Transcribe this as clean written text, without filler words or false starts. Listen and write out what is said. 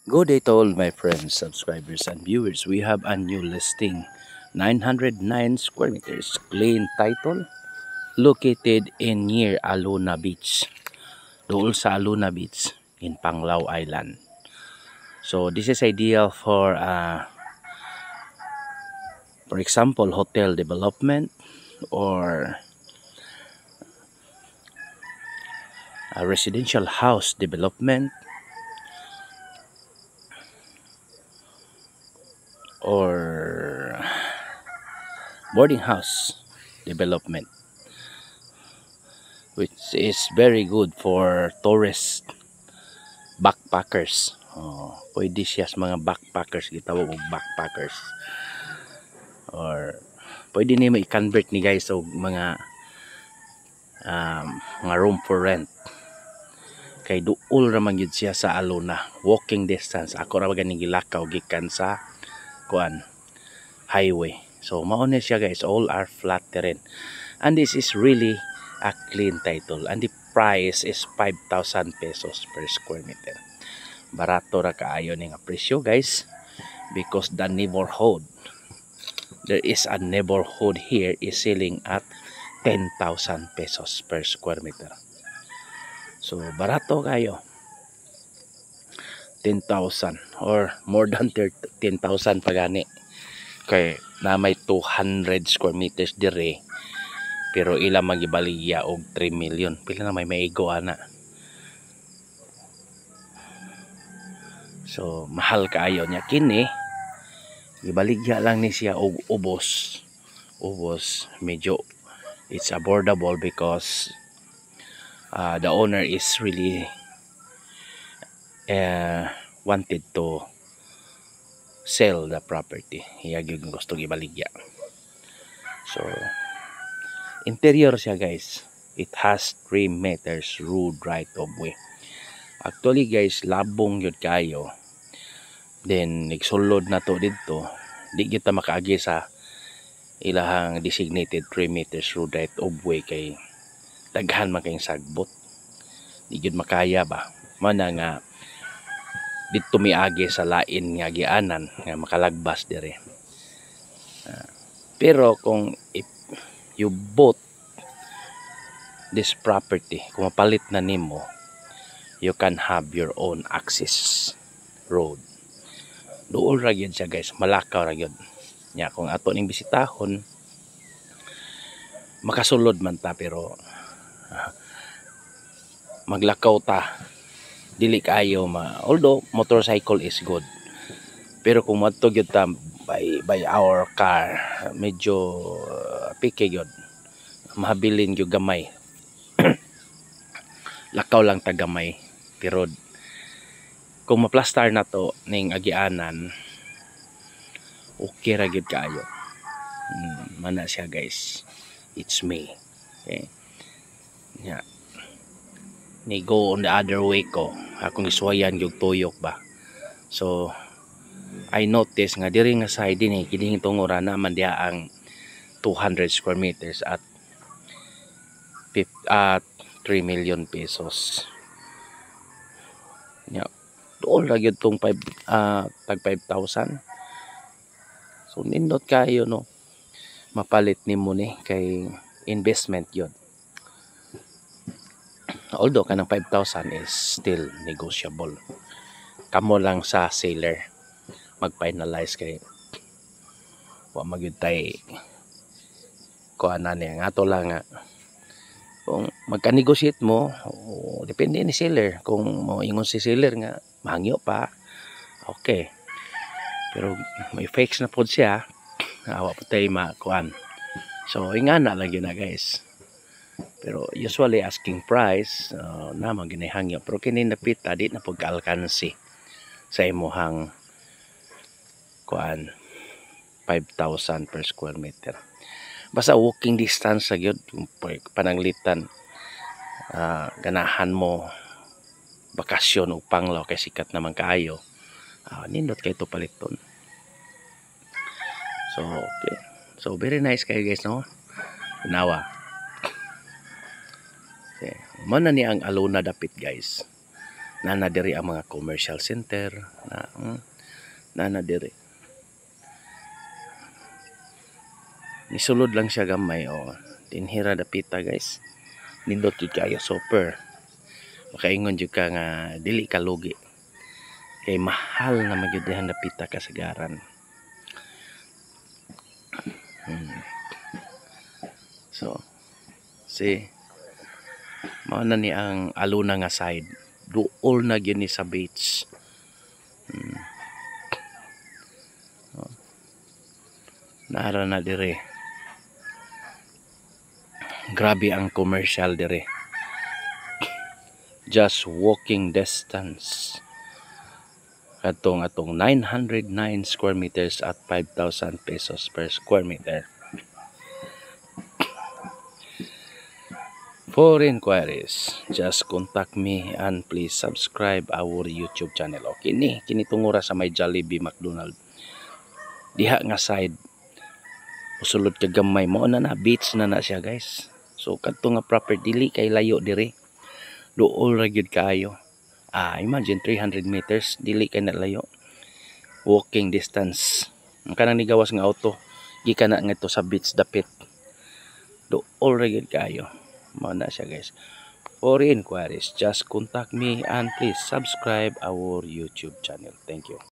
Good day to all my friends, subscribers, and viewers. We have a new listing. 909 square meters, clean title, located in near Aluna Beach. Dool sa Aluna Beach in Panglao Island. So this is ideal for example, hotel development or a residential house development or boarding house development, which is very good for tourist backpackers. Pwede siya sa mga backpackers, gitawag og backpackers. Or pwede nimo i-convert ni guys og mga room for rent. Kay duol ra man gyud siya sa Aluna, walking distance. Ako ra gani gilakaw gikan sa highway. So mao na siya guys, all are flat terrain. And this is really a clean title, and the price is 5,000 pesos per square meter. Barato ra kaayo ning presyo guys, because the neighborhood, there is a neighborhood here is selling at 10,000 pesos per square meter. So barato kayo, 10,000 or more than 10,000 pagani. Kay na may 200 square meters dire, pero ila magibaligya og 3 million. Pila na may maigo ana. So mahal kaayo niya kini. Gibaligya lang ni siya og ubos. Medyo it's affordable because the owner is really wanted to sell the property. Iya gyud gusto gibaligya. So interior siya guys, it has 3 meters road right of way. Actually guys, labong yun kayo. Then nagsulod na to dito, di kita makaagi sa ilahang designated 3 meters road right of way, kay daghan man kayong sagbot. Di gyud makaya ba mana nga dito miagi sa lain nga gianan nga makalagbas dire. Pero kung if you bought this property, kung mapalit na nimo, you can have your own access road. Duol ra gyud siya guys, malakaw ra gyud. Nya kung ato ning bisitahon, makasulod man ta, pero maglakaw ta dili kayo although motorcycle is good, pero kung madto gyud ta by our car, medyo piki gyud, mahabilin gyud gamay. Lakaw lang ta gamay, pero kung maplastar na to ning agianan, okay ra gyud kaayo. Mana siya guys, it's May. Okay, yeah. Ni go on the other way ko, akong iswayan yung tuyok ba. So I notice nga diri nga side din kining tungura naman diha ang 200 square meters at 3 million pesos. Yeah. Doon ra gyud tong tag 5,000. So nindot kayo no, mapalit nimo ni kay investment yun. Although kanang 5,000 is still negotiable. Kamo lang sa seller mag-finalize, kay wa magyud tay kuana ni nga to lang nga. Kung magka-negotiate mo, depende ni seller. Kung mo ingon si seller nga mahangyo pa, okay. Pero may fakes na pod siya, awa pa tay makuan. So ingana lang yun na guys. Pero usually asking price naman ginahangyo, pero kini napita di na pagka-alkansi sa imuhang kuan 5,000 per square meter. Basta walking distance sa gyud, pananglitan ganahan mo bakasyon o Panglao kay sikat naman kaayo, nindot kay to paliton. So okay, so very nice kayo guys no, nawa. Okay. Mana ni ang Aluna dapit guys. nana diri ang mga commercial center nana diri. Nisulod lang siya gamay tinhira dapita guys. Nindot jud kayo super. Makaingon jud ka nga dili ka lugi. Kay mahal na magyud dihan dapita kasagaran. So mao na ni ang aluna nga side. Duol na gyud ni sa beach. Naara na dire. Grabe ang commercial dire. Just walking distance. Atong 909 square meters at 5,000 pesos per square meter. For inquiries, just contact me and please subscribe our YouTube channel. Okay kini tungura sa may Jollibee McDonald. Diha nga side usulod ka gamay mo na beach na siya guys. So kadto nga proper dili kay layo dire. Duol ra gyud kaayo. Imagine 300 meters dili kay na layo. Walking distance. Ang kanang nigawas nga auto gikan na ngadto sa beach dapit. Duol ra gyud kaayo. Mao na siya guys. For inquiries, just contact me and please subscribe our YouTube channel. Thank you.